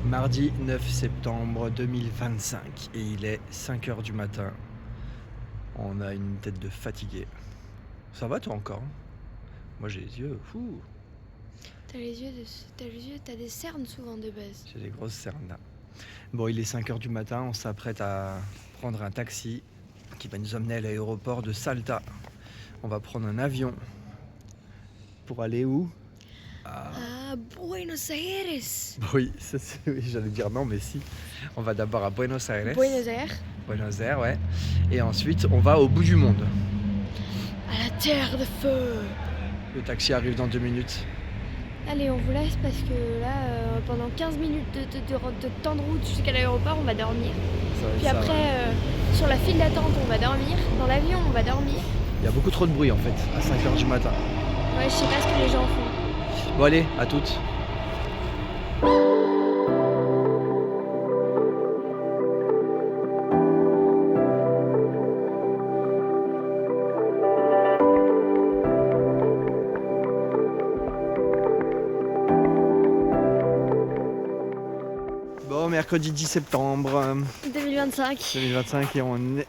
Mardi 9 septembre 2025 et il est 5h du matin. On a une tête de fatigué. Ça va toi encore? Moi j'ai les yeux fous. T'as des cernes souvent de base. J'ai des grosses cernes là. Bon, il est 5h du matin, on s'apprête à prendre un taxi qui va nous emmener à l'aéroport de Salta. On va prendre un avion pour aller où? À Buenos Aires. Oui, oui, j'allais dire non, mais si. On va d'abord à Buenos Aires. Buenos Aires. Buenos Aires, ouais. Et ensuite, on va au bout du monde. À la terre de feu. Le taxi arrive dans 2 minutes. Allez, on vous laisse parce que là, pendant 15 minutes de temps de route jusqu'à l'aéroport, on va dormir. Puis après, sur la file d'attente, on va dormir. Dans l'avion, on va dormir. Il y a beaucoup trop de bruit en fait, à 5h du matin. Ouais, je sais pas ce que les gens font. Bon allez, à toutes. Bon, mercredi 10 septembre 2025 et on est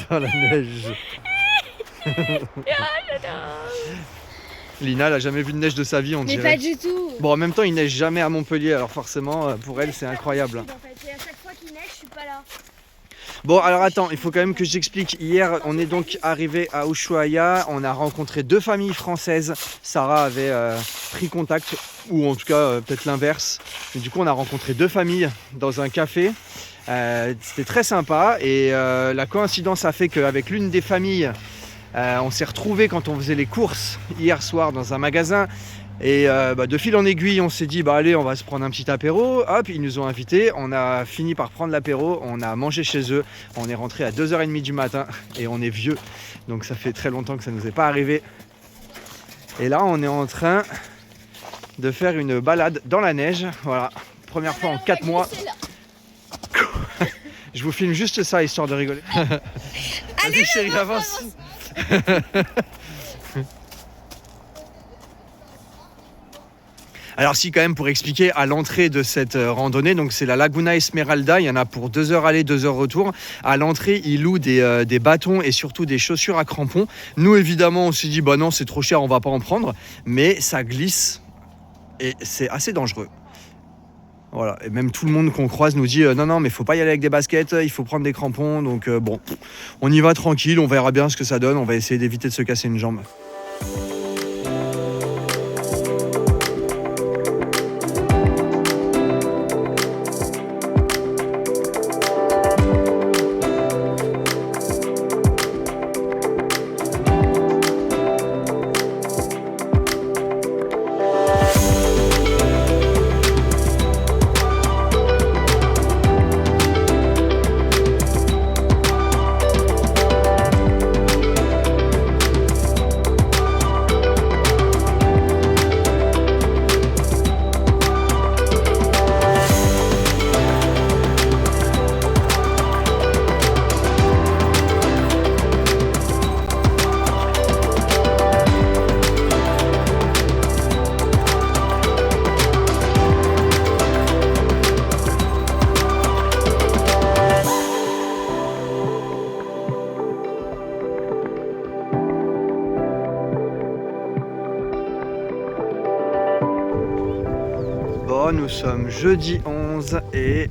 dans la neige. Lina, elle a jamais vu de neige de sa vie, on dirait. Mais pas du tout. Bon, en même temps, il neige jamais à Montpellier, alors forcément, pour elle, c'est incroyable. En fait. Et à chaque fois qu'il neige, je suis pas là. Bon, alors attends, il faut quand même que j'explique. Hier, on est donc arrivé à Ushuaia. On a rencontré 2 familles françaises. Sarah avait pris contact, ou en tout cas, peut-être l'inverse. Et du coup, on a rencontré 2 familles dans un café. C'était très sympa. Et la coïncidence a fait qu'avec l'une des familles, on s'est retrouvés quand on faisait les courses hier soir dans un magasin. Et de fil en aiguille, on s'est dit allez, on va se prendre un petit apéro. Hop, ils nous ont invités. On a fini par prendre l'apéro. On a mangé chez eux. On est rentré à 2h30 du matin et on est vieux. Donc ça fait très longtemps que ça nous est pas arrivé. Et là, on est en train de faire une balade dans la neige. Voilà, première fois en 4 mois. Je vous filme juste ça histoire de rigoler. Allez chérie, avance. Alors si quand même pour expliquer à l'entrée de cette randonnée, donc c'est la Laguna Esmeralda, il y en a pour 2h aller, 2h retour. À l'entrée, ils louent des bâtons et surtout des chaussures à crampons. Nous évidemment on s'est dit non c'est trop cher, on va pas en prendre, mais ça glisse et c'est assez dangereux. Voilà, et même tout le monde qu'on croise nous dit non mais faut pas y aller avec des baskets, il faut prendre des crampons, donc bon, on y va tranquille, on verra bien ce que ça donne, on va essayer d'éviter de se casser une jambe. Nous sommes jeudi 11 et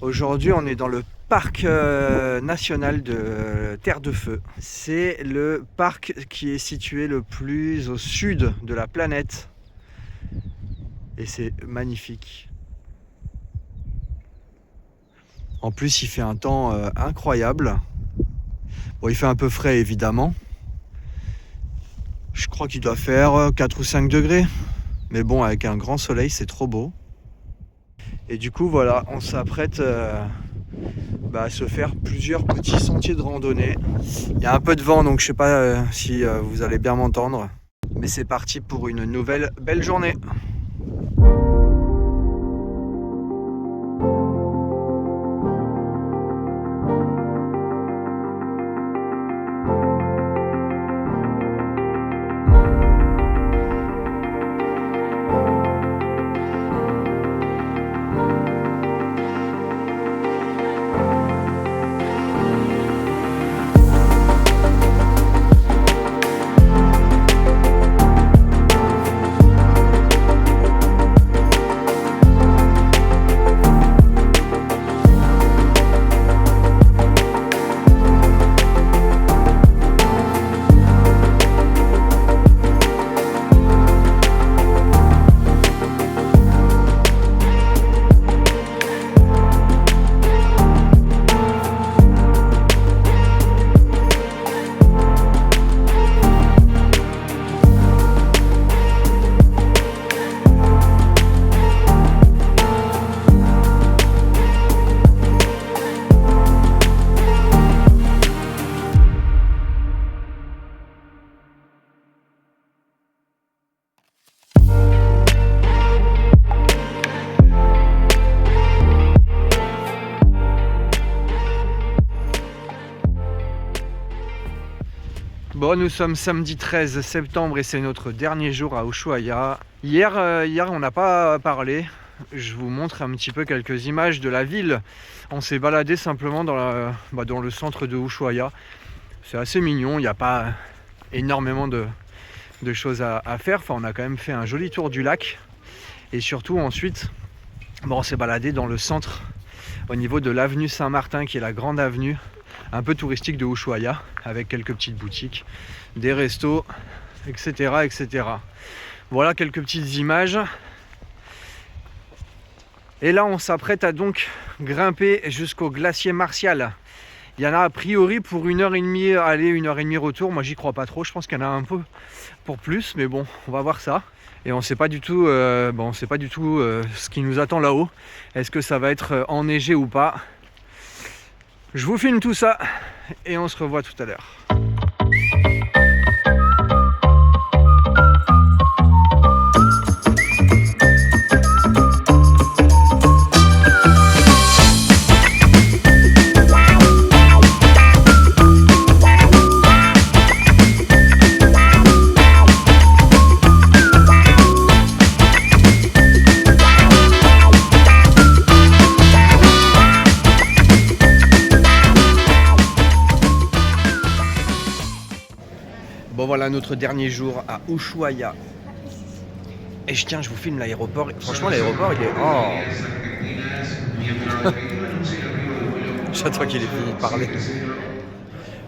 aujourd'hui on est dans le parc national de Terre de Feu. C'est le parc qui est situé le plus au sud de la planète et c'est magnifique. En plus il fait un temps incroyable. Bon, il fait un peu frais évidemment. Je crois qu'il doit faire 4 ou 5 degrés. Mais bon, avec un grand soleil, c'est trop beau. Et du coup, voilà, on s'apprête à se faire plusieurs petits sentiers de randonnée. Il y a un peu de vent, donc je sais pas si vous allez bien m'entendre. Mais c'est parti pour une nouvelle belle journée. Bon, nous sommes samedi 13 septembre et c'est notre dernier jour à Ushuaia. Hier, on n'a pas parlé. Je vous montre un petit peu quelques images de la ville. On s'est baladé simplement dans le centre de Ushuaia. C'est assez mignon, il n'y a pas énormément de choses à faire. Enfin, on a quand même fait un joli tour du lac. Et surtout ensuite, on s'est baladé dans le centre, au niveau de l'avenue Saint-Martin, qui est la grande avenue, un peu touristique de Ushuaia, avec quelques petites boutiques, des restos, etc. etc. Voilà quelques petites images. Et là, on s'apprête à donc grimper jusqu'au glacier Martial. Il y en a a priori pour 1h30 aller, 1h30 retour. Moi, j'y crois pas trop. Je pense qu'il y en a un peu pour plus, mais bon, on va voir ça. Et on ne sait pas du tout, ce qui nous attend là-haut. Est-ce que ça va être enneigé ou pas? Je vous filme tout ça et on se revoit tout à l'heure. Bon voilà notre dernier jour à Ushuaia. Et je vous filme l'aéroport. Franchement l'aéroport il est... Oh. J'attends qu'il ait fini de parler.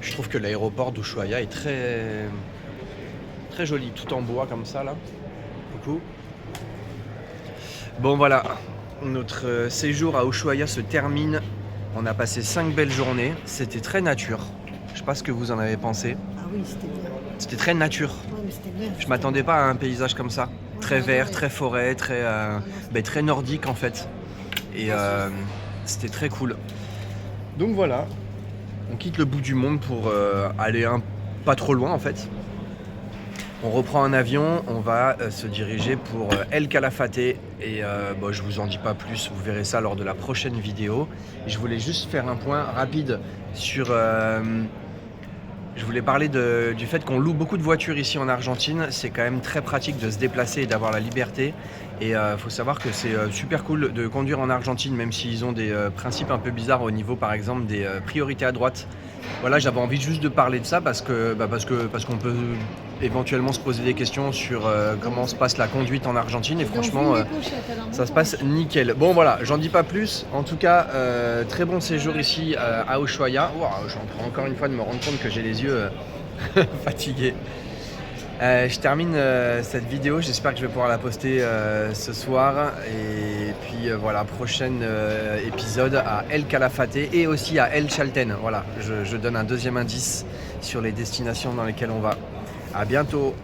Je trouve que l'aéroport d'Ushuaia est très joli, tout en bois comme ça là. Coucou. Bon voilà, notre séjour à Ushuaia se termine. On a passé 5 belles journées. C'était très nature. Je sais pas ce que vous en avez pensé. Ah oui, c'était bien. C'était très nature. Ouais, mais c'était bien. Je m'attendais pas à un paysage comme ça. Très vert, très forêt, très nordique en fait. Et c'était très cool. Donc voilà, on quitte le bout du monde pour aller pas trop loin en fait. On reprend un avion, on va se diriger pour El Calafate. Et je vous en dis pas plus, vous verrez ça lors de la prochaine vidéo. Et je voulais juste faire un point rapide sur... Je voulais parler du fait qu'on loue beaucoup de voitures ici en Argentine. C'est quand même très pratique de se déplacer et d'avoir la liberté. Et faut savoir que c'est super cool de conduire en Argentine, même s'ils ont des principes un peu bizarres au niveau, par exemple, des priorités à droite. Voilà, j'avais envie juste de parler de ça parce qu'on peut éventuellement se poser des questions sur comment se passe la conduite en Argentine. Et franchement, ça se passe nickel. Bon voilà, j'en dis pas plus. En tout cas, très bon séjour ici à Ushuaia. Wow, je suis en train encore une fois de me rendre compte que j'ai les yeux fatigués. Je termine cette vidéo, j'espère que je vais pouvoir la poster ce soir. Et puis voilà, prochain épisode à El Calafate et aussi à El Chalten. Voilà, je donne un deuxième indice sur les destinations dans lesquelles on va. À bientôt.